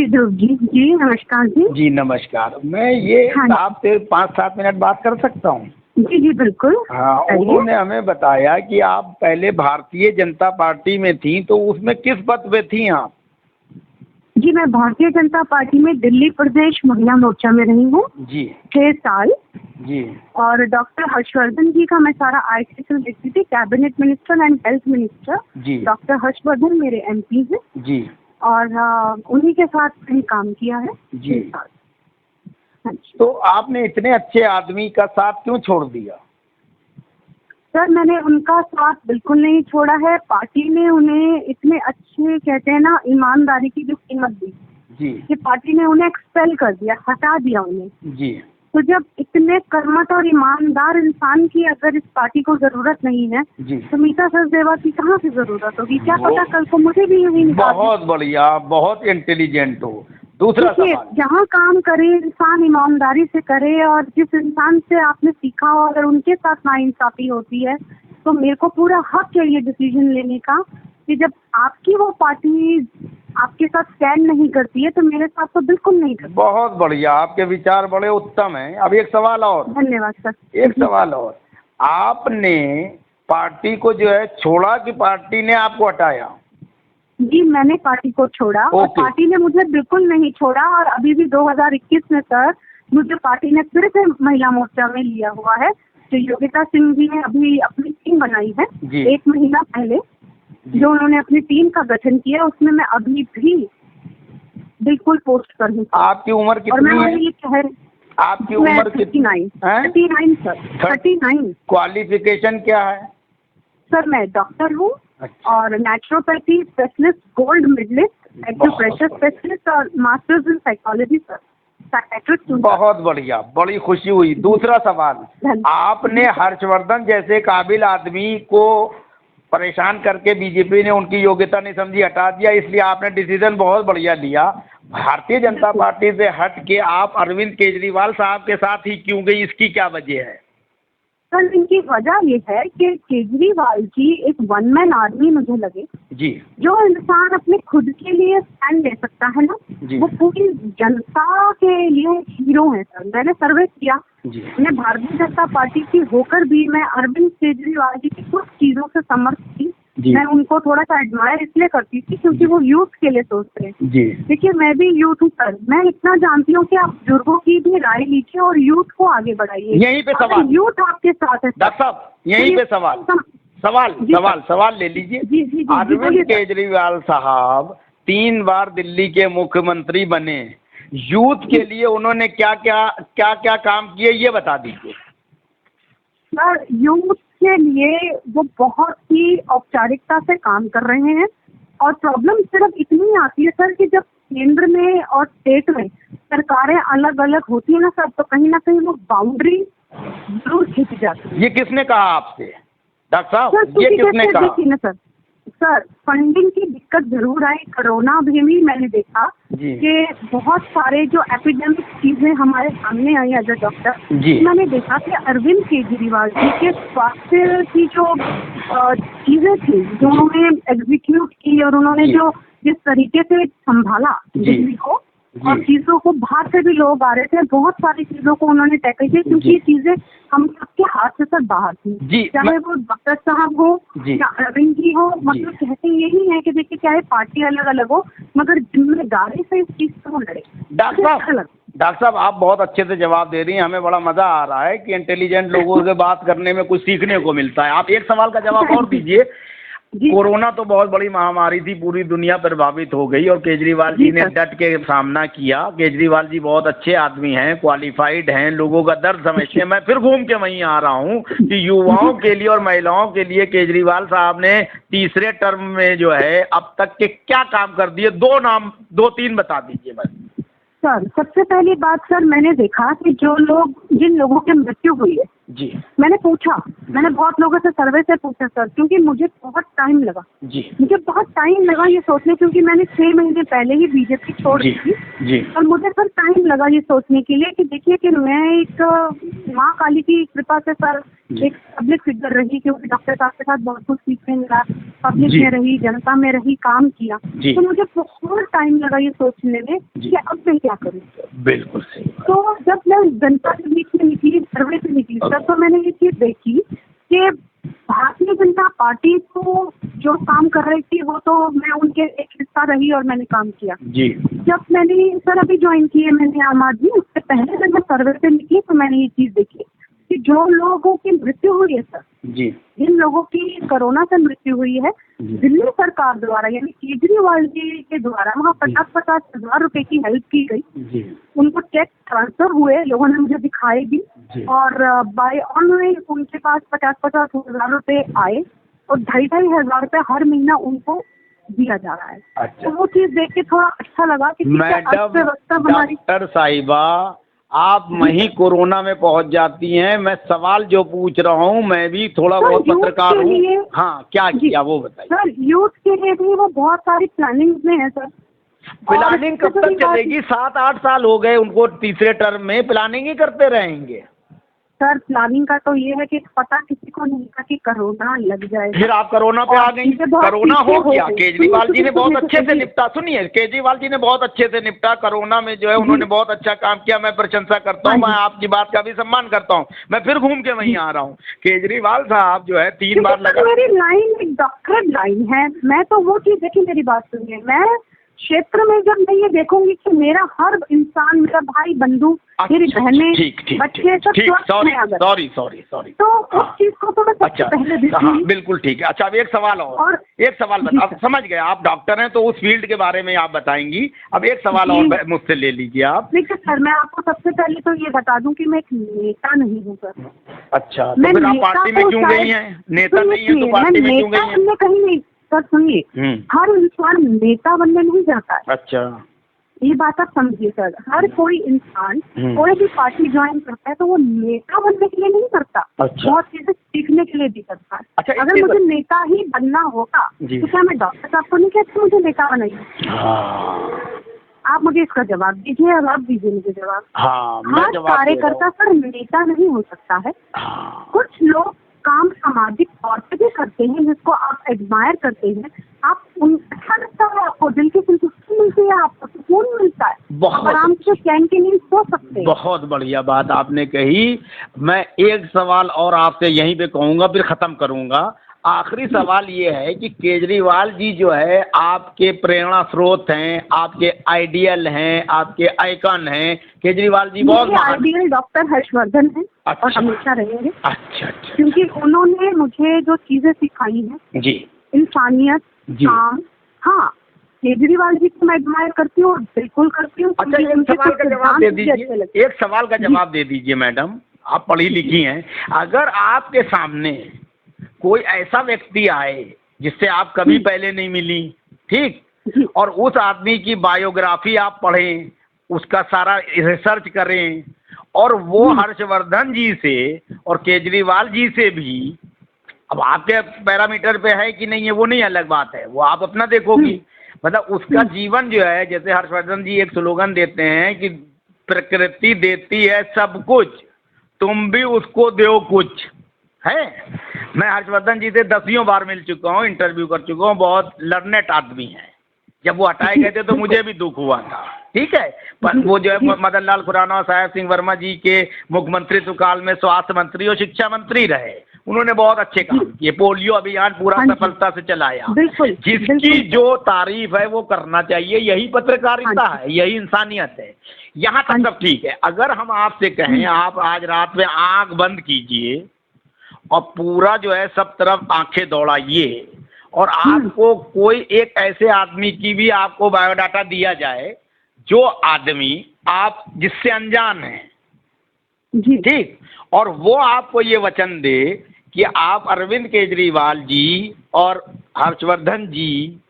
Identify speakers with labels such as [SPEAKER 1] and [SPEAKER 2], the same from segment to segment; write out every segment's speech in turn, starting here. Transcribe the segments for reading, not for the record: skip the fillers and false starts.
[SPEAKER 1] जी ध्रुव जी, जी नमस्कार जी।
[SPEAKER 2] जी नमस्कार। मैं ये
[SPEAKER 1] हाँ
[SPEAKER 2] आपसे 5-7 मिनट बात कर सकता हूँ?
[SPEAKER 1] जी जी बिल्कुल।
[SPEAKER 2] हाँ, उन्होंने हमें बताया कि आप पहले भारतीय जनता पार्टी में थी, तो उसमें किस पद पे थी आप?
[SPEAKER 1] जी मैं भारतीय जनता पार्टी में दिल्ली प्रदेश महिला मोर्चा में रही हूँ
[SPEAKER 2] जी
[SPEAKER 1] 6 साल।
[SPEAKER 2] जी
[SPEAKER 1] और डॉक्टर हर्षवर्धन जी का मैं सारा आर्टिकल देखती थी, cabinet minister and health minister.
[SPEAKER 2] जी
[SPEAKER 1] डॉक्टर हर्षवर्धन मेरे MP हैं
[SPEAKER 2] जी
[SPEAKER 1] और उन्हीं के साथ भी काम किया है
[SPEAKER 2] जी।
[SPEAKER 1] 6 साल। हाँ जी।
[SPEAKER 2] तो आपने इतने अच्छे आदमी का साथ क्यों छोड़ दिया?
[SPEAKER 1] सर मैंने उनका साथ बिल्कुल नहीं छोड़ा है। पार्टी ने उन्हें इतने अच्छे कहते हैं ना ईमानदारी की जो कीमत दी
[SPEAKER 2] जी
[SPEAKER 1] कि पार्टी ने उन्हें एक्सपेल कर दिया, हटा दिया उन्हें।
[SPEAKER 2] जी
[SPEAKER 1] तो जब इतने कर्मठ और ईमानदार इंसान की अगर इस पार्टी को जरूरत नहीं है
[SPEAKER 2] जी।
[SPEAKER 1] तो मीता सचदेवा की कहाँ से जरूरत होगी? क्या
[SPEAKER 2] वो-
[SPEAKER 1] पता कल को मुझे भी यही निकाल दें।
[SPEAKER 2] बहुत बढ़िया, बहुत इंटेलिजेंट हो। दूसरा
[SPEAKER 1] देखिए,
[SPEAKER 2] सवाल।
[SPEAKER 1] जहाँ काम करे इंसान ईमानदारी से करे, और जिस इंसान से आपने सीखा हो अगर उनके साथ नाइंसाफी होती है तो मेरे को पूरा हक है ये डिसीजन लेने का कि जब आपकी वो पार्टी आपके साथ स्टैंड नहीं करती है तो मेरे साथ तो बिल्कुल नहीं करती।
[SPEAKER 2] बहुत बढ़िया, आपके विचार बड़े उत्तम हैं। अब एक सवाल और।
[SPEAKER 1] धन्यवाद सर।
[SPEAKER 2] एक सवाल और। आपने पार्टी को जो है छोड़ा कि पार्टी ने आपको हटाया?
[SPEAKER 1] जी मैंने पार्टी को छोड़ा और पार्टी ने मुझे बिल्कुल नहीं छोड़ा। और अभी भी 2021 में सर मुझे पार्टी ने फिर से महिला मोर्चा में लिया हुआ है। तो योगिता सिंह जी ने अभी अपनी टीम बनाई है
[SPEAKER 2] जी
[SPEAKER 1] 1 महीना पहले, जो उन्होंने अपनी टीम का गठन किया उसमें मैं अभी भी बिल्कुल पोस्ट कर हूँ।
[SPEAKER 2] आपकी उम्र
[SPEAKER 1] और मैं
[SPEAKER 2] कितनी है?
[SPEAKER 1] ये कह रही
[SPEAKER 2] आपकी उम्र कितनी?
[SPEAKER 1] 39 सर, 39।
[SPEAKER 2] क्वालिफिकेशन क्या है?
[SPEAKER 1] सर मैं डॉक्टर हूँ
[SPEAKER 2] अच्छा।
[SPEAKER 1] और naturopathy specialist, gold medalist, acupressure specialist और masters in psychology sir, psychiatrist हूँ।
[SPEAKER 2] बहुत बढ़िया, बड़ी खुशी हुई। दूसरा सवाल। आपने हर्षवर्धन जैसे काबिल आदमी को परेशान करके बीजेपी ने उनकी योग्यता नहीं समझी, हटा दिया, इसलिए आपने डिसीजन बहुत बढ़िया लिया। भारतीय जनता पार्टी से हट के आप अरविंद केजरीवाल साहब के साथ ही क्यों गई, इसकी क्या वजह है?
[SPEAKER 1] सर इनकी वजह ये है कि केजरीवाल जी एक वन मैन आर्मी मुझे लगे।
[SPEAKER 2] जी।
[SPEAKER 1] जो इंसान अपने खुद के लिए स्टैंड ले सकता है ना, वो पूरी जनता के लिए हीरो है सर। मैंने सर्वे किया, मैं भारतीय जनता पार्टी की होकर भी मैं अरविंद केजरीवाल जी की कुछ चीजों से समर्थ थी। मैं उनको थोड़ा सा एडमायर इसलिए करती थी क्योंकि वो यूथ के लिए सोचते हैं। देखिए मैं भी यूथ हूँ सर, मैं इतना जानती हूँ कि आप बुजुर्गों की भी राय लीजिए और यूथ को आगे बढ़ाइए।
[SPEAKER 2] यहीं पे सवाल,
[SPEAKER 1] यूथ आपके साथ है
[SPEAKER 2] डॉक्टर साहब, यहीं पे सवाल ले लीजिए। अरविंद केजरीवाल साहब 3 बार दिल्ली के मुख्यमंत्री बने, यूथ के लिए उन्होंने क्या क्या काम किए ये बता दीजिए।
[SPEAKER 1] सर यूथ के लिए वो बहुत ही औपचारिकता से काम कर रहे हैं और प्रॉब्लम सिर्फ इतनी आती है सर कि जब केंद्र में और स्टेट में सरकारें अलग अलग होती है ना सर, तो कहीं ना कहीं वो बाउंड्री जरूर खिंच जाती है।
[SPEAKER 2] ये किसने कहा आपसे डॉक्टर साहब, ये किसने कहा?
[SPEAKER 1] देखिए ना सर फंडिंग की दिक्कत जरूर आई। कोरोना में भी मैंने देखा कि बहुत सारे जो एपिडेमिक चीजें हमारे सामने आई एज अ डॉक्टर, मैंने देखा कि अरविंद केजरीवाल जी के स्वास्थ्य की जो चीजें थी जो उन्होंने एग्जीक्यूट की और उन्होंने जो जिस तरीके से संभाला दिल्ली को और चीजों को, बाहर से भी लोग आ रहे थे, बहुत सारी चीजों को उन्होंने टैकल किया क्योंकि ये चीजें हम सबके हाथ से सर बाहर थी। चाहे वो डॉक्टर साहब हो या अरविंद जी हो, मतलब कहते यही है कि देखिए चाहे पार्टी अलग अलग हो मगर जिम्मेदारी से इस चीज को लड़े।
[SPEAKER 2] डॉक्टर साहब आप बहुत अच्छे से जवाब दे रही हैं, हमें बड़ा मजा आ रहा है कि इंटेलिजेंट लोगों से बात करने में कुछ सीखने को मिलता है। आप एक सवाल का जवाब और दीजिए। कोरोना तो बहुत बड़ी महामारी थी, पूरी दुनिया प्रभावित हो गई और केजरीवाल जी ने डट के सामना किया। केजरीवाल जी बहुत अच्छे आदमी हैं, क्वालिफाइड हैं, लोगों का दर्द समझते हैं। मैं फिर घूम के वहीं आ रहा हूँ कि युवाओं के लिए और महिलाओं के लिए केजरीवाल साहब ने तीसरे टर्म में जो है अब तक के क्या काम कर दिए, 2-3 बता दीजिए बस।
[SPEAKER 1] सर सबसे पहली बात सर, मैंने देखा कि जिन लोगों की मृत्यु हुई है मैंने बहुत लोगों से सर्वे से पूछा सर, क्योंकि मुझे बहुत टाइम लगा। मुझे बहुत टाइम लगा ये सोचने, क्योंकि मैंने 6 महीने पहले ही बीजेपी छोड़ दी थी और मुझे सर टाइम लगा ये सोचने के लिए कि देखिए कि मैं एक माँ काली की कृपा से सर एक पब्लिक फिगर रही, क्योंकि डॉक्टर साहब के साथ बहुत कुछ सीखने मिला, पब्लिक में रही, जनता में रही, काम किया, तो मुझे बहुत टाइम लगा ये सोचने में कि अब मैं क्या करूँ।
[SPEAKER 2] बिल्कुल सही।
[SPEAKER 1] तो जब मैं जनता के बीच में निकली, सर्वे से निकली, तब तो मैंने ये चीज देखी कि भारतीय जनता पार्टी को जो काम कर रही थी वो तो मैं उनके एक हिस्सा रही और मैंने काम किया
[SPEAKER 2] जी।
[SPEAKER 1] जब मैंने सर अभी ज्वाइन किए मैंने आम आदमी, उससे पहले जब मैं सर्वे से निकली तो मैंने ये चीज देखी कि जो लोगों की मृत्यु हुई है सर
[SPEAKER 2] जी,
[SPEAKER 1] जिन लोगों की कोरोना से मृत्यु हुई है दिल्ली सरकार द्वारा यानी केजरीवाल जी के द्वारा वहाँ 50-50 हजार रुपए की हेल्प की गई
[SPEAKER 2] जी।
[SPEAKER 1] उनको चेक ट्रांसफर हुए, लोगों ने मुझे दिखाए भी और बाय ऑनलाइन उनके पास 50-50 हजार रुपए आए और 2,500 रुपए हर महीना उनको दिया जा रहा है।
[SPEAKER 2] अच्छा।
[SPEAKER 1] तो वो चीज देख के थोड़ा अच्छा लगा कि
[SPEAKER 2] मैडम डॉक्टर साहिबा आप वहीं कोरोना में पहुंच जाती हैं। मैं सवाल जो पूछ रहा हूं, मैं भी थोड़ा बहुत पत्रकार हूँ। हाँ, क्या किया वो बताइए।
[SPEAKER 1] सर यूथ के लिए भी वो बहुत सारी प्लानिंग में है सर।
[SPEAKER 2] प्लानिंग कब तक चलेगी? 7-8 साल हो गए उनको तीसरे टर्म में, प्लानिंग ही करते रहेंगे।
[SPEAKER 1] सर प्लानिंग का तो ये है कि पता किसी को नहीं था कि कोरोना लग जाएगा।
[SPEAKER 2] फिर आप कोरोना पे आ गई। कोरोना हो गया, केजरीवाल जी ने बहुत अच्छे से निपटा। सुनिए, केजरीवाल जी ने बहुत अच्छे से निपटा कोरोना में, जो है उन्होंने बहुत अच्छा काम किया। मैं प्रशंसा करता हूँ, मैं आपकी बात का भी सम्मान करता हूँ। मैं फिर घूम के वहीं आ रहा हूँ। केजरीवाल साहब जो है 3 बार लगा।
[SPEAKER 1] मेरी लाइन एक डॉक्टरेट लाइन है, मैं तो वो चीज देखिए, मेरी बात सुनिए, मैं क्षेत्र में जब मैं ये देखूंगी कि मेरा हर इंसान, मेरा भाई बंधु, मेरी बहनें, बच्चे सब स्वस्थ हैं अगर,
[SPEAKER 2] सॉरी
[SPEAKER 1] तो उस चीज को तो मैं सबसे पहले देखूंगी।
[SPEAKER 2] हाँ बिल्कुल ठीक है। अच्छा, अब एक सवाल और एक सवाल बता। अब समझ गए, आप डॉक्टर हैं तो उस फील्ड के बारे में आप बताएंगी। अब एक सवाल और मुझसे ले लीजिए आप।
[SPEAKER 1] देखिए सर, मैं आपको सबसे पहले तो ये बता दूं कि मैं एक नेता नहीं हूँ सर।
[SPEAKER 2] अच्छा, तो फिर आप पार्टी में क्यों गई हैं? नेता नहीं है तो पार्टी में क्यों गई हैं?
[SPEAKER 1] कहीं नहीं सर, सुनिए, हर इंसान नेता बनने नहीं जाता है।
[SPEAKER 2] अच्छा,
[SPEAKER 1] ये बात आप समझिए सर। हर कोई इंसान कोई भी पार्टी ज्वाइन करता है तो वो नेता बनने के लिए नहीं करता।
[SPEAKER 2] अच्छा।
[SPEAKER 1] बहुत चीजें सीखने के लिए भी करता है।
[SPEAKER 2] अच्छा,
[SPEAKER 1] अगर मुझे नेता ही बनना होगा तो क्या मैं डॉक्टर साहब को नहीं कहती मुझे नेता बनाइए? आप मुझे इसका जवाब दीजिए, अब आप दीजिए मुझे जवाब। हर कार्यकर्ता सर नेता नहीं हो सकता है। कुछ लोग काम सामाजिक तौर पे भी करते हैं जिसको आप एडमायर करते हैं, आप उन अच्छा लगता है, आपको दिल की संतुष्टि मिलती है, आपको सुकून मिलता है, आराम से चैन की नींद सो सकते हैं।
[SPEAKER 2] बहुत बढ़िया बात आपने कही। मैं एक सवाल और आपसे यहीं पे कहूँगा, फिर ख़त्म करूँगा। आखिरी सवाल ये है कि केजरीवाल जी जो है आपके प्रेरणा स्रोत हैं, आपके आइडियल हैं, आपके आइकन हैं। केजरीवाल जी बहुत
[SPEAKER 1] आइडियल डॉक्टर हर्षवर्धन है।
[SPEAKER 2] अच्छा।
[SPEAKER 1] और हमेशा रहेंगे।
[SPEAKER 2] अच्छा,
[SPEAKER 1] क्योंकि उन्होंने मुझे जो चीजें सिखाई हैं
[SPEAKER 2] जी,
[SPEAKER 1] इंसानियत, काम। हाँ, केजरीवाल जी को मैं एडमायर करती हूँ, बिल्कुल करती हूँ।
[SPEAKER 2] अच्छा, एक सवाल का जवाब दे दीजिए। एक सवाल का जवाब दे दीजिए मैडम, आप पढ़ी लिखी हैं। अगर आपके सामने कोई ऐसा व्यक्ति आए जिससे आप कभी पहले नहीं मिली, ठीक, और उस आदमी की बायोग्राफी आप पढ़ें, उसका सारा रिसर्च करें, और वो हर्षवर्धन जी से और केजरीवाल जी से भी, अब आपके पैरामीटर पे है कि नहीं है वो नहीं अलग बात है, वो आप अपना देखोगी। मतलब उसका जीवन जो है, जैसे हर्षवर्धन जी एक स्लोगन देते हैं कि प्रकृति देती है सब कुछ, तुम भी उसको दो कुछ, है। मैं हर्षवर्धन जी से 10 बार मिल चुका हूँ, इंटरव्यू कर चुका हूँ, बहुत लर्नेट आदमी है। जब वो हटाए गए थे तो मुझे भी दुख हुआ था, ठीक है। पर वो जो है मदन लाल खुराना और साहेब सिंह वर्मा जी के मुख्यमंत्रित्व काल में स्वास्थ्य मंत्री और शिक्षा मंत्री रहे। उन्होंने बहुत अच्छे काम किए, पोलियो अभियान पूरा सफलता से चलाया। जिसकी जो तारीफ है वो करना चाहिए, यही पत्रकारिता है, यही इंसानियत है। यहाँ तक सब ठीक है। अगर हम आपसे कहें, आप आज रात में आंख बंद कीजिए और पूरा जो है सब तरफ आंखें दौड़ाइए, और आपको कोई एक ऐसे आदमी की भी आपको बायोडाटा दिया जाए जो आदमी आप जिससे अनजान हैं, ठीक, और वो आपको ये वचन दे कि आप अरविंद केजरीवाल जी और हर्षवर्धन जी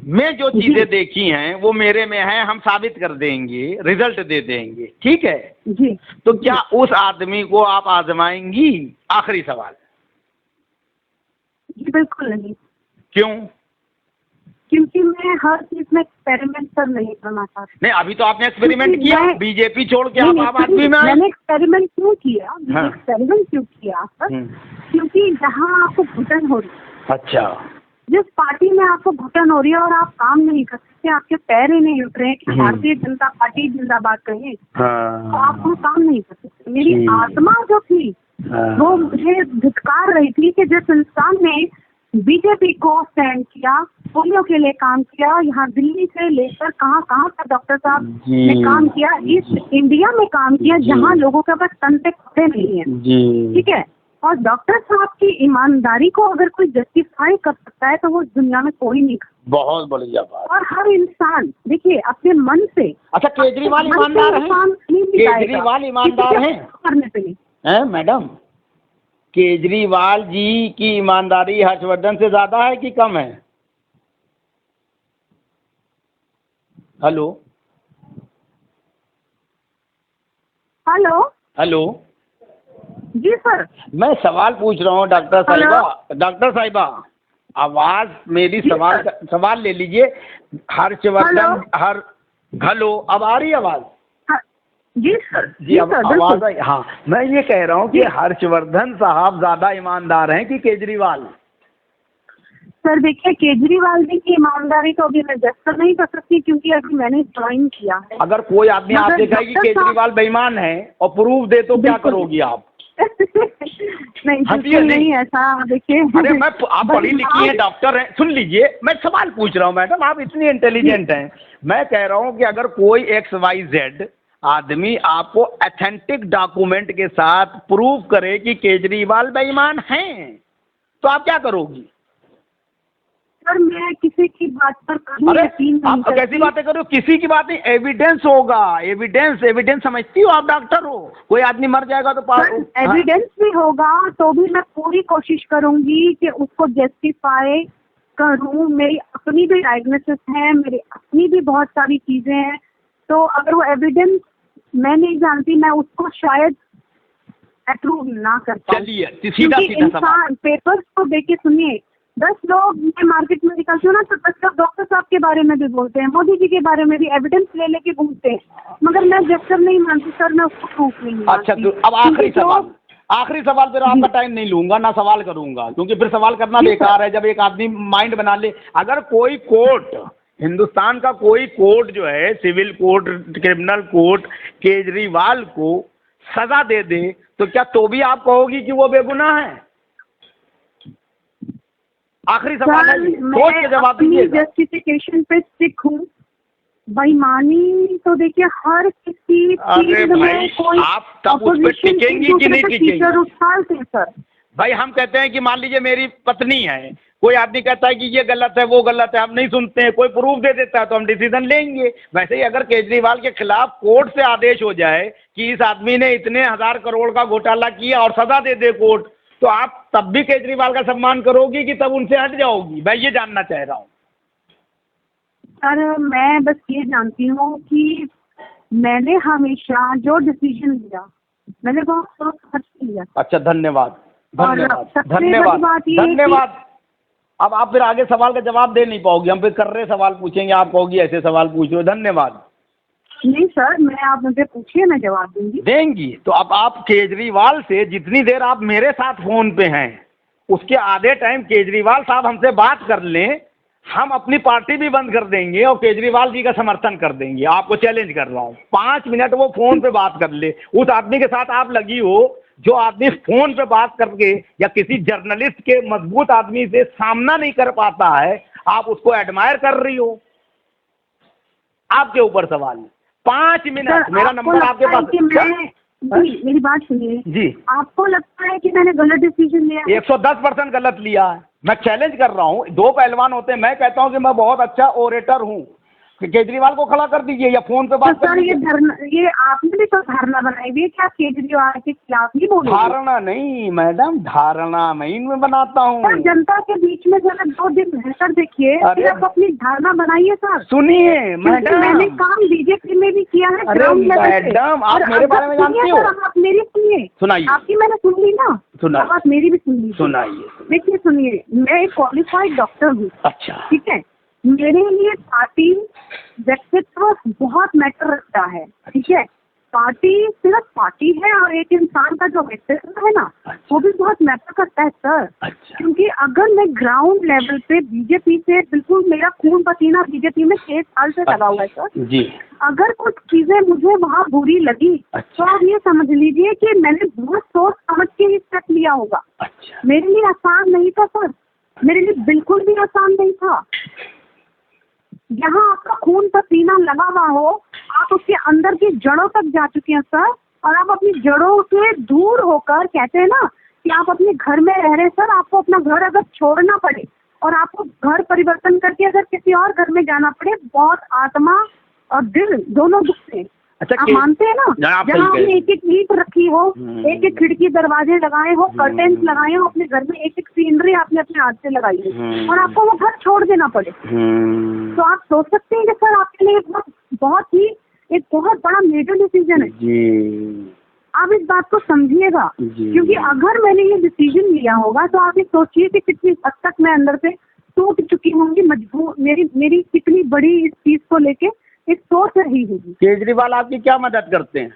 [SPEAKER 2] में जो चीजें देखी हैं वो मेरे में है, हम साबित कर देंगे, रिजल्ट दे देंगे, ठीक है
[SPEAKER 1] जी।
[SPEAKER 2] तो क्या उस आदमी को आप आजमाएंगी? आखिरी सवाल।
[SPEAKER 1] बिल्कुल नहीं।
[SPEAKER 2] क्यों?
[SPEAKER 1] क्योंकि मैं हर चीज में एक्सपेरिमेंट सर नहीं करना चाहती।
[SPEAKER 2] नहीं, अभी तो आपने एक्सपेरिमेंट किया, बीजेपी छोड़ के आप आम आदमी में आए।
[SPEAKER 1] मैंने एक्सपेरिमेंट क्यों किया?
[SPEAKER 2] हाँ।
[SPEAKER 1] एक्सपेरिमेंट क्यों किया सर? क्योंकि जहाँ आपको घुटन हो रही है,
[SPEAKER 2] अच्छा,
[SPEAKER 1] जिस पार्टी में आपको घुटन हो रही है और आप काम नहीं कर सकते, आपके पैर ही नहीं उठ रहे हैं कि भारतीय जनता पार्टी जिंदाबाद कहें, तो आप वो काम नहीं कर सकते। मेरी आत्मा जो थी वो मुझे धिक्कार रही थी कि जिस इंसान ने बीजेपी को स्टैंड किया, पोलियो के लिए काम किया, यहाँ दिल्ली से लेकर कहाँ कहाँ तक डॉक्टर साहब ने काम किया, इस इंडिया में काम किया जहाँ लोगों के पास तन पे कपड़े नहीं है, ठीक है। और डॉक्टर साहब की ईमानदारी को अगर कोई जस्टिफाई कर सकता है तो वो दुनिया में कोई नहीं कर।
[SPEAKER 2] बहुत बढ़िया बात।
[SPEAKER 1] और हर इंसान देखिए अपने मन से।
[SPEAKER 2] अच्छा, केजरीवाल ईमानदार है? केजरीवाल ईमानदार है
[SPEAKER 1] करने पे नहीं
[SPEAKER 2] है मैडम? केजरीवाल जी की ईमानदारी हर्षवर्धन से ज्यादा है कि कम है? हेलो
[SPEAKER 1] हेलो
[SPEAKER 2] हेलो
[SPEAKER 1] जी सर,
[SPEAKER 2] मैं सवाल पूछ रहा हूँ डॉक्टर साहिबा। डॉक्टर साहिबा, आवाज मेरी सवाल ले लीजिए। हर्षवर्धन हेलो, अब आ रही आवाज?
[SPEAKER 1] जी सर।
[SPEAKER 2] जी अब आवाज आई। हाँ, मैं ये कह रहा हूँ कि हर्षवर्धन साहब ज्यादा ईमानदार हैं कि केजरीवाल?
[SPEAKER 1] सर देखिए, केजरीवाल जी की ईमानदारी तो अभी मैं जज नहीं कर सकती क्योंकि अभी मैंने ज्वाइन किया है।
[SPEAKER 2] अगर कोई आदमी आपसे कहे कि केजरीवाल बेईमान है और प्रूफ दे तो क्या करोगी आप?
[SPEAKER 1] नहीं ऐसा देखिए।
[SPEAKER 2] अरे मैं, आप पढ़ी लिखी हैं, डॉक्टर हैं, सुन लीजिए, मैं सवाल पूछ रहा हूँ मैडम, आप इतनी इंटेलिजेंट हैं। मैं कह रहा हूँ कि अगर कोई XYZ आदमी आपको ऑथेंटिक डॉक्यूमेंट के साथ प्रूव करे कि केजरीवाल बेईमान हैं तो आप क्या करोगी?
[SPEAKER 1] सर मैं किसी की बात पर कभी यकीन नहीं
[SPEAKER 2] आप कैसी बातें करो? किसी की बात नहीं, एविडेंस होगा। एविडेंस समझती हो आप? डॉक्टर हो, कोई आदमी मर जाएगा तो
[SPEAKER 1] एविडेंस भी होगा तो भी मैं पूरी कोशिश करूंगी कि उसको जस्टिफाई करूं। मेरी अपनी भी डायग्नोसिस है, मेरी अपनी भी बहुत सारी चीजें हैं, तो अगर वो एविडेंस मैं नहीं जानती, मैं उसको शायद अप्रूव ना कर पाऊं।
[SPEAKER 2] चलिए सीधा
[SPEAKER 1] इंसान पेपर्स को देख के सुनिए, 10 लोग मैं मार्केट में निकलती हूँ ना तो 10 लोग डॉक्टर साहब के बारे में भी बोलते हैं, मोदी जी के बारे में भी एविडेंस ले लेके घूमते हैं, मगर मैं जब तक नहीं मानती सर, मैं उसको प्रूफ नहीं मानती।
[SPEAKER 2] अच्छा, तो अब आखिरी सवाल फिर आपका टाइम नहीं लूंगा ना सवाल करूंगा, क्योंकि फिर सवाल करना बेकार है जब एक आदमी माइंड बना ले। अगर कोई कोर्ट, हिंदुस्तान का कोई कोर्ट जो है, civil court, criminal court, Kejriwal को सजा दे दे तो क्या तो भी आप कहोगी कि वो बेगुनाह है? आखिरी सवाल है, सोच के जवाब दीजिए।
[SPEAKER 1] जस्टिफिकेशन पे स्टिक हूँ। बेईमानी तो देखिए हर किसी फील्ड में कोई
[SPEAKER 2] आप तब उस पर टिकेंगी कि नहीं टिकेंगी?
[SPEAKER 1] सर
[SPEAKER 2] भाई हम कहते हैं कि मान लीजिए मेरी पत्नी है, कोई आदमी कहता है कि ये गलत है वो गलत है, हम नहीं सुनते हैं, कोई प्रूफ दे देता है तो हम डिसीजन लेंगे। वैसे ही अगर केजरीवाल के खिलाफ कोर्ट से आदेश हो जाए कि इस आदमी ने इतने 1000 करोड़ का घोटाला किया और सजा दे दे कोर्ट, तो आप तब भी केजरीवाल का सम्मान करोगी कि तब उनसे हट जाओगी? मैं ये जानना चाह रहा हूँ।
[SPEAKER 1] सर मैं बस ये जानती हूँ कि मैंने हमेशा जो डिसीजन लिया मैंने बहुत सोच समझ लिया।
[SPEAKER 2] अच्छा, धन्यवाद धन्यवाद। अब आप फिर आगे सवाल का जवाब दे नहीं पाओगी, हम फिर कर रहे सवाल पूछेंगे, आप कहोगी ऐसे सवाल पूछ रहे हो। धन्यवाद।
[SPEAKER 1] नहीं सर, मैं आप मुझे पूछिए, मैं जवाब दूंगी।
[SPEAKER 2] देंगी तो अब आप केजरीवाल से जितनी देर आप मेरे साथ फोन पे हैं उसके आधे टाइम केजरीवाल साहब हमसे बात कर लें, हम अपनी पार्टी भी बंद कर देंगे और केजरीवाल जी का समर्थन कर देंगे। आपको चैलेंज कर रहा हूँ, 5 मिनट वो फोन पे बात कर ले। उस आदमी के साथ आप लगी हो जो आदमी फोन पे बात करके या किसी जर्नलिस्ट के मजबूत आदमी से सामना नहीं कर पाता है, आप उसको एडमायर कर रही हो। आपके ऊपर सवाल। 5 मिनट मेरा नंबर आपके पास।
[SPEAKER 1] मेरी बात सुनिए
[SPEAKER 2] जी,
[SPEAKER 1] आपको लगता है कि मैंने गलत डिसीजन लिया?
[SPEAKER 2] 110% गलत लिया है। मैं चैलेंज कर रहा हूँ, 2 पहलवान होते हैं, मैं कहता हूँ कि मैं बहुत अच्छा ओरेटर हूँ, केजरीवाल को खड़ा कर दीजिए या फोन पे बात कर
[SPEAKER 1] दीजिए। ये आपने भी तो धारणा बनाई हुई है कि आप केजरीवाल के खिलाफ ही बोल रहे हैं।
[SPEAKER 2] धारणा नहीं मैडम, धारणा मैं इनमें बनाता हूँ।
[SPEAKER 1] जनता के बीच में जरा 2 दिन रहकर देखिए, फिर आप अपनी धारणा बनाइए। सर
[SPEAKER 2] सुनिए मैडम,
[SPEAKER 1] मैंने काम बीजेपी में भी किया है।
[SPEAKER 2] अरे मैडम, आप मेरे बारे में जानती हो?
[SPEAKER 1] आप मेरी सुनिए,
[SPEAKER 2] सुनाइए।
[SPEAKER 1] आपकी मैंने सुन ली ना, अब आप मेरी भी सुन लीजिए।
[SPEAKER 2] सुनाइए।
[SPEAKER 1] देखिए सुनिए, मैं एक क्वालिफाइड डॉक्टर हूँ।
[SPEAKER 2] अच्छा,
[SPEAKER 1] ठीक है, मेरे लिए पार्टी व्यक्तित्व बहुत मैटर रखता है, ठीक है। पार्टी सिर्फ पार्टी है और एक इंसान का जो व्यक्तित्व है ना, वो भी बहुत मैटर करता है सर। क्योंकि अगर मैं ग्राउंड लेवल पे बीजेपी से बिल्कुल, मेरा खून पसीना बीजेपी में 6 साल से लगा हुआ है सर
[SPEAKER 2] जी।
[SPEAKER 1] अगर कुछ चीजें मुझे वहाँ बुरी लगी तो आप ये समझ लीजिए कि मैंने बहुत सोच समझ के ही स्टेप लिया होगा। मेरे लिए आसान नहीं था सर, मेरे लिए बिल्कुल भी आसान नहीं था। जहाँ आपका खून पसीना लगा हुआ हो, आप उसके अंदर की जड़ों तक जा चुके हैं सर, और आप अपनी जड़ों से दूर होकर, कहते हैं ना कि आप अपने घर में रह रहे हैं सर, आपको अपना घर अगर छोड़ना पड़े और आपको घर परिवर्तन करके अगर किसी और घर में जाना पड़े, बहुत आत्मा और दिल दोनों दुखते हैं।
[SPEAKER 2] अच्छा,
[SPEAKER 1] आप मानते हैं ना, जहाँ आपने एक एक ईंट रखी हो, एक एक खिड़की दरवाजे लगाए हो, कर्टेन्स लगाए हो, अपने घर में एक एक सीनरी आपने अपने हाथ से लगाई हो और आपको वो घर छोड़ देना पड़े, तो आप सोच सकते हैं कि सर आपके लिए एक बहुत बड़ा मेजर डिसीजन है जी। आप इस बात को समझिएगा, क्योंकि अगर मैंने ये डिसीजन लिया होगा तो आप ये सोचिए कि कितनी हद तक मैं अंदर से टूट चुकी होंगी, मजबूर, मेरी कितनी बड़ी इस चीज को लेके एक सोच रही होगी।
[SPEAKER 2] केजरीवाल आपकी क्या मदद करते हैं?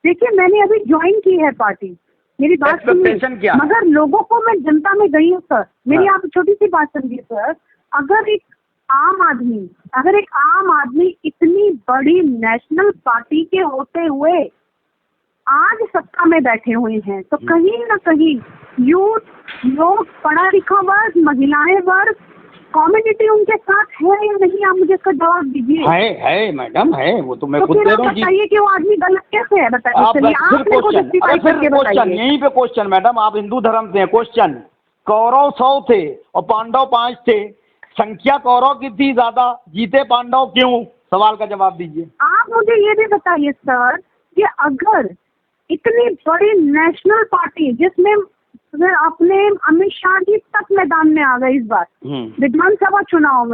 [SPEAKER 1] देखिए, मैंने अभी ज्वाइन की है पार्टी, मेरी बात सुनिए, मगर लोगों को मैं जनता में गई हूँ सर। मेरी आप छोटी सी बात समझिए सर, अगर एक आम आदमी इतनी बड़ी नेशनल पार्टी के होते हुए आज सत्ता में बैठे हुए हैं, तो कहीं ना कहीं यूथ, लोग, पढ़ा लिखा वर्ग, महिलाएं वर्ग, कम्युनिटी उनके साथ है या नहीं, आप मुझे इसका जवाब दीजिए।
[SPEAKER 2] है मैडम, है, वो तो मैं खुद
[SPEAKER 1] दे रहा हूँ। बताइए कि वो आदमी गलत कैसे है, बताइए।
[SPEAKER 2] यहीं पे क्वेश्चन मैडम, आप हिंदू धर्म से हैं, क्वेश्चन, कौरव 100 थे और पांडव 5 थे, संख्या कौरव की थी ज्यादा, जीते पांडव क्यों? सवाल का जवाब दीजिए।
[SPEAKER 1] आप मुझे ये भी बताइए सर कि अगर इतनी बड़ी नेशनल पार्टी, जिसमें अपने अमित शाह जी तक मैदान में आ गए इस बार विधानसभा चुनाव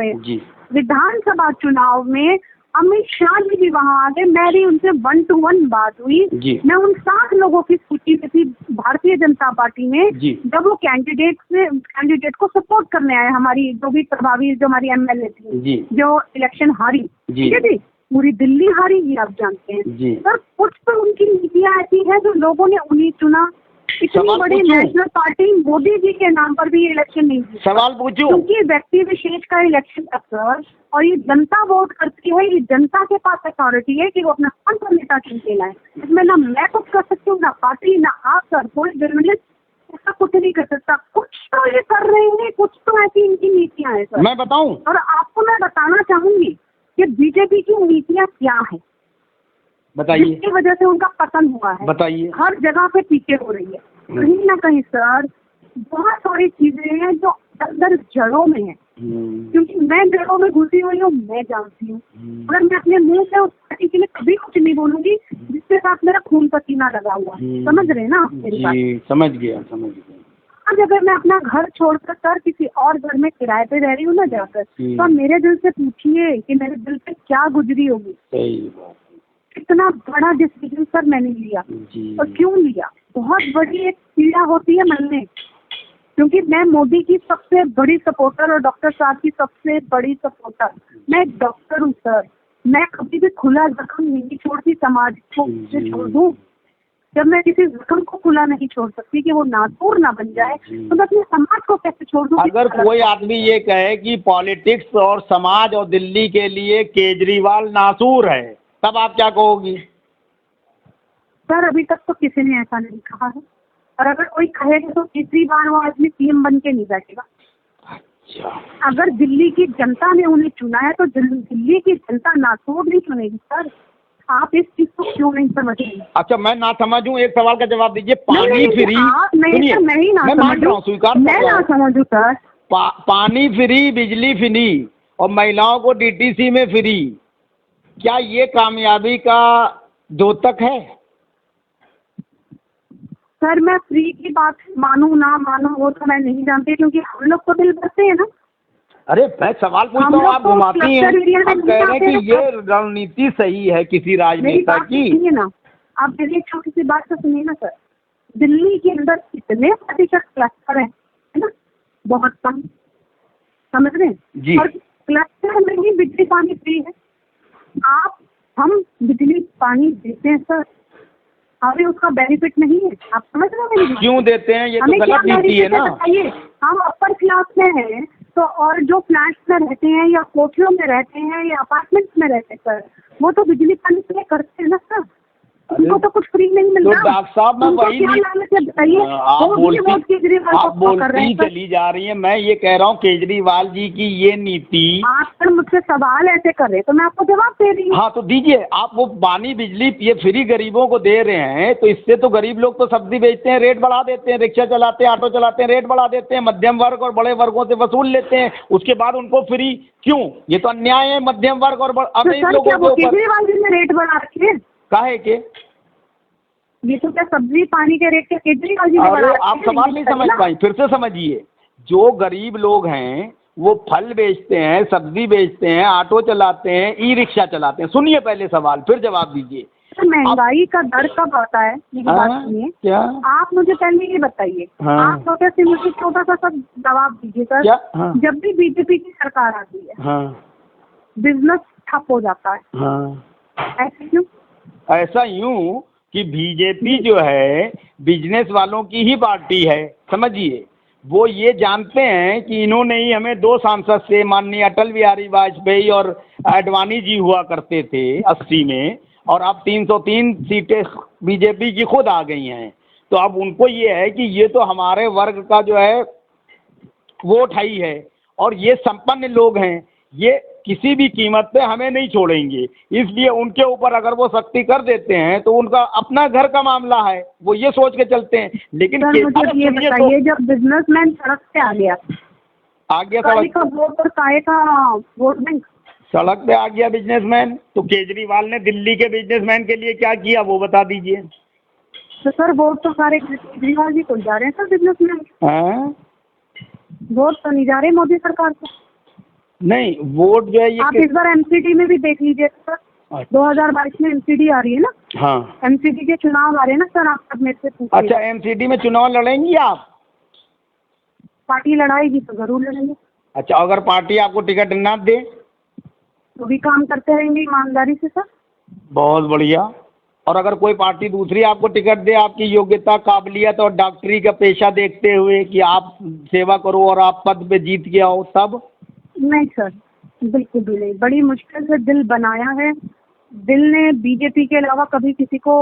[SPEAKER 1] में, अमित शाह जी भी वहाँ आ गए, मेरी उनसे 1 to 1 बात हुई। मैं उन 60 लोगों की सूची में थी भारतीय जनता पार्टी में, जब वो कैंडिडेट को सपोर्ट करने आए, हमारी जो भी प्रभावी, जो हमारी MLA थी, जो इलेक्शन हारी, ठीक है जी, पूरी दिल्ली हारी, ये आप जानते हैं सर। कुछ तो उनकी नीतियाँ ऐसी है जो लोगों ने उन्हें चुना। इतनी बड़ी नेशनल पार्टी, मोदी जी के नाम पर भी ये इलेक्शन नहीं थी।
[SPEAKER 2] सवाल पूछूं?
[SPEAKER 1] क्योंकि व्यक्ति विशेष का इलेक्शन था सर, और ये जनता वोट करती है, ये जनता के पास अथॉरिटी है कि वो अपना कौन सा नेता चुन के लाए। इसमें ना मैं कुछ कर सकती हूँ, ना पार्टी, ना आप सर, कोई जर्नलिस्ट ऐसा कुछ नहीं कर सकता। कुछ तो ये कर रहे हैं, कुछ तो ऐसी इनकी नीतियाँ हैं सर।
[SPEAKER 2] मैं बताऊँ?
[SPEAKER 1] और आपको मैं बताना चाहूंगी कि बीजेपी की नीतियाँ क्या है,
[SPEAKER 2] बताइए,
[SPEAKER 1] जिसकी वजह से उनका पतन हुआ है।
[SPEAKER 2] बताइए।
[SPEAKER 1] हर जगह पे पीछे हो रही है, कहीं ना कहीं सर बहुत सारी चीजें हैं जो अंदर जड़ों में है। क्योंकि मैं जड़ों में घुसी हुई हूँ, मैं जानती हूँ। अगर मैं अपने मुंह से उस पार्टी के लिए कभी कुछ नहीं बोलूंगी जिसके साथ मेरा खून पसीना लगा हुआ, समझ रहे हैं ना मेरी बात?
[SPEAKER 2] समझ गया।
[SPEAKER 1] आज अगर मैं अपना घर छोड़कर सर किसी और घर में किराए पे रह रही हूँ ना जाकर, तो आप मेरे दिल से पूछिए कि मेरे दिल पे क्या गुजरी होगी।
[SPEAKER 2] सही बात।
[SPEAKER 1] इतना बड़ा डिसीजन सर मैंने लिया, और क्यों लिया? बहुत बड़ी एक पीड़ा होती है मन में, क्योंकि मैं मोदी की सबसे बड़ी सपोर्टर और डॉक्टर साहब की सबसे बड़ी सपोर्टर। मैं एक डॉक्टर हूँ सर, मैं कभी भी खुला जख्म नहीं छोड़ती समाज को छोड़ दूँ। जब मैं किसी जख्म को खुला नहीं छोड़ सकती कि वो नासूर ना बन जाए, तो मैं अपने समाज को कैसे छोड़ दूँ?
[SPEAKER 2] अगर कोई आदमी ये कहे कि पॉलिटिक्स और समाज और दिल्ली के लिए केजरीवाल नासूर है, तब आप क्या कहोगी?
[SPEAKER 1] सर अभी तक तो किसी ने ऐसा नहीं कहा है, और अगर कोई कहेगा तो तीसरी बार वो आदमी PM बन के नहीं बैठेगा। अच्छा। अगर दिल्ली की जनता ने उन्हें चुना है तो दिल्ली की जनता नासूर नहीं चुनेगी सर। आप इस चीज को क्यों नहीं समझ रहे?
[SPEAKER 2] अच्छा, मैं ना समझूं, एक सवाल का जवाब दीजिए। पानी फ्री,
[SPEAKER 1] मैं ना समझूं सर।
[SPEAKER 2] पानी फ्री, बिजली फ्री और महिलाओं को DTC में फ्री, क्या ये कामयाबी का द्योतक है?
[SPEAKER 1] सर मैं फ्री की बात मानूं ना मानूं वो तो मैं नहीं जानती, क्योंकि हम लोग तो बिल भरते हैं ना।
[SPEAKER 2] अरे मैं सवाल पूछता हूँ, आप घुमाती हैं, आप कह रहे हैं कि ये रणनीति सही है किसी राजनेता की।
[SPEAKER 1] सुनिए ना, आप मेरी एक छोटी सी बात तो सुनिए ना सर। दिल्ली के अंदर कितने प्रतिशत क्लस्टर है ना? बहुत कम, समझ रहे हैं?
[SPEAKER 2] जी।
[SPEAKER 1] और क्लस्टर में ही बिजली पानी फ्री है। हम बिजली पानी देते हैं सर, हमें उसका बेनिफिट नहीं है। आप समझ रहे हैं?
[SPEAKER 2] क्यों देते हैं? ये तो गलत नीति है ना।
[SPEAKER 1] बताइए, हम अपर क्लास में हैं तो, और जो फ्लैट्स में रहते हैं या कोठियों में रहते हैं या अपार्टमेंट्स में रहते हैं सर, वो तो बिजली पानी पे करते हैं ना सर, उनको तो कुछ फ्री नहीं मिल रहा।
[SPEAKER 2] तो डॉक्टर साहब मैं वही आप बोलती चली जा रही है। मैं ये कह रहा हूँ केजरीवाल जी की ये नीति।
[SPEAKER 1] आप सर मुझसे सवाल ऐसे कर रहे हैं तो मैं आपको जवाब दे रही हूँ।
[SPEAKER 2] हाँ तो दीजिए। आप वो पानी बिजली ये फ्री गरीबों को दे रहे हैं, तो इससे तो गरीब लोग तो सब्जी बेचते हैं, रेट बढ़ा देते हैं, रिक्शा चलाते हैं, ऑटो चलाते हैं, रेट बढ़ा देते हैं, मध्यम वर्ग और बड़े वर्गों से वसूल लेते हैं, उसके बाद उनको फ्री क्यों? ये तो अन्याय है मध्यम वर्ग और अमीर लोगों के ऊपर।
[SPEAKER 1] केजरीवाल जी ने रेट बढ़ा रखे हैं
[SPEAKER 2] काहे के?
[SPEAKER 1] ये तो क्या सब्जी पानी के रेट के केजरीवाल जी ने बढ़ा रखे हैं?
[SPEAKER 2] आप सवाल नहीं समझ पाई, फिर से समझिए। जो गरीब लोग हैं वो फल बेचते हैं, सब्जी बेचते हैं, ऑटो चलाते हैं, ई रिक्शा चलाते हैं। सुनिए पहले सवाल, फिर जवाब दीजिए।
[SPEAKER 1] महंगाई का दर कब आता है? बात सुनिए,
[SPEAKER 2] क्या
[SPEAKER 1] आप मुझे पहले ये बताइए। आप छोटे से मुझे छोटा सा सब जवाब दीजिए सर। जब भी बीजेपी की सरकार आती है बिजनेस ठप हो जाता है, ऐसा क्यों?
[SPEAKER 2] ऐसा यूं कि बीजेपी जो है बिजनेस वालों की ही पार्टी है, समझिए। वो ये जानते हैं कि इन्होंने ही हमें 2 सांसद से, माननीय अटल बिहारी वाजपेयी और आडवाणी जी हुआ करते थे 80 में, और अब 303 सीटें बीजेपी की खुद आ गई हैं। तो अब उनको ये है कि ये तो हमारे वर्ग का जो है वोट है ही है, और ये संपन्न लोग हैं, ये किसी भी कीमत पे हमें नहीं छोड़ेंगे। इसलिए उनके ऊपर अगर वो सख्ती कर देते हैं तो उनका अपना घर का मामला है, वो ये सोच के चलते हैं। लेकिन
[SPEAKER 1] मुझे ये बताइए, जब बिजनेसमैन सड़क पे आ गया सड़क का वोट और काय का वोट बैंक,
[SPEAKER 2] सड़क पे आ गया बिजनेसमैन, तो केजरीवाल ने दिल्ली के बिजनेसमैन के लिए क्या किया वो बता दीजिए।
[SPEAKER 1] तो सर वोट तो सारे केजरीवाल जी को जा रहे हैं सर, बिजनेसमैन वोट तो नहीं जा रहे मोदी सरकार को।
[SPEAKER 2] नहीं, वोट जो है ये
[SPEAKER 1] आप इस बार एमसीडी में भी देख लीजिए सर। 2022 में एमसीडी आ रही है ना।
[SPEAKER 2] हाँ,
[SPEAKER 1] एमसीडी के चुनाव आ रहे हैं ना सर, आप सब मेरे से पूछिए।
[SPEAKER 2] अच्छा, एमसीडी में चुनाव लड़ेंगी आप?
[SPEAKER 1] पार्टी लड़ाएगी तो जरूर लड़ेंगे।
[SPEAKER 2] अच्छा, अगर पार्टी आपको टिकट ना दे
[SPEAKER 1] तो भी काम करते रहेंगे ईमानदारी से सर।
[SPEAKER 2] बहुत बढ़िया। और अगर कोई पार्टी दूसरी आपको टिकट दे, आपकी योग्यता, काबिलियत और डॉक्टरी का पेशा देखते हुए कि आप सेवा करो और आप पद पे जीत के आओ, तब?
[SPEAKER 1] नहीं सर, बिल्कुल भी नहीं। बड़ी मुश्किल से दिल बनाया है। दिल ने बीजेपी के अलावा कभी किसी को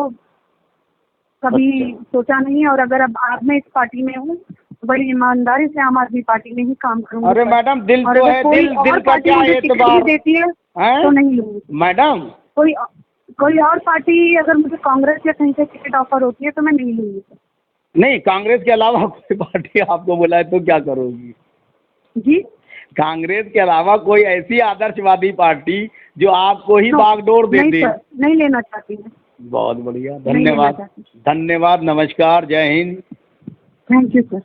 [SPEAKER 1] कभी सोचा नहीं। और अगर अब आज मैं इस पार्टी में हूँ तो बड़ी ईमानदारी से आम आदमी पार्टी में ही काम करूँगी।
[SPEAKER 2] अरे मैडम, दिल तो है, दिल का क्या एतबार
[SPEAKER 1] देती है तो नहीं लूँगी
[SPEAKER 2] मैडम।
[SPEAKER 1] कोई और पार्टी अगर मुझे कांग्रेस या कहीं से टिकट ऑफर होती है तो मैं नहीं लूँगी।
[SPEAKER 2] नहीं, कांग्रेस के अलावा कोई पार्टी आपको बुलाए तो क्या करोगी?
[SPEAKER 1] जी,
[SPEAKER 2] कांग्रेस के अलावा कोई ऐसी आदर्शवादी पार्टी जो आपको ही बागडोर दे दे?
[SPEAKER 1] नहीं लेना चाहती मैं।
[SPEAKER 2] बहुत बढ़िया, धन्यवाद। धन्यवाद, नमस्कार, जय हिंद।
[SPEAKER 1] Thank you sir.